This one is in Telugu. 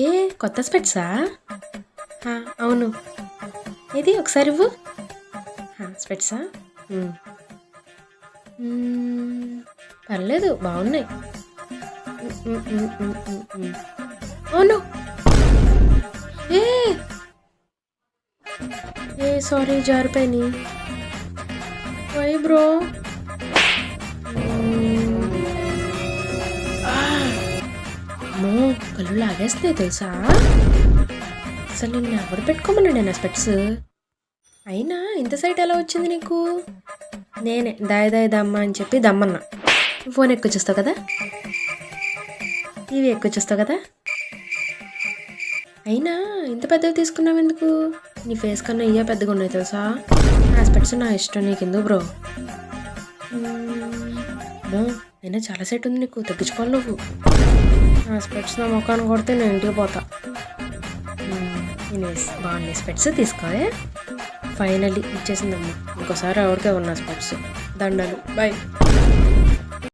ఏ కొత్త స్పెట్సా? అవును. ఏది ఒకసారి ఇవ్వు. స్పెట్సా? పర్లేదు బాగున్నాయి. అవును. ఏ ఏ సారీ జారిపోయినాయి. Why bro? అమ్మో కళ్ళు లాగేస్తున్నాయి తెలుసా. అసలు నిన్ను ఎవరు పెట్టుకోమన్నాడు నా స్పెట్స్? అయినా ఇంత సైట్ ఎలా వచ్చింది నీకు? నేనే దాయి దమ్మ అని చెప్పి దమ్మన్నా. ఫోన్ ఎక్కువ చూస్తావు కదా, టీవీ ఎక్కువ చూస్తావు కదా. అయినా ఇంత పెద్దవి తీసుకున్నావు ఎందుకు? నీ ఫేస్ కన్నా ఇయ్యా పెద్దగా ఉన్నాయి తెలుసా. నా స్పెట్స్ నా ఇష్టం, నీకు ఎందుకు బ్రో? అయినా చాలా సెట్ ఉంది నీకు, తగ్గించుకోవాలి నువ్వు. నా స్పెట్స్ నా ముఖాన్ని కొడితే నేను ఇంటికి పోతా. బాగున్నాయి స్పెట్స్, తీసుకోవే. ఫైనల్లీ ఇచ్చేసిందమ్మా. ఇంకోసారి ఎవరికే ఉన్నా స్పెట్స్. దండలు. బాయ్.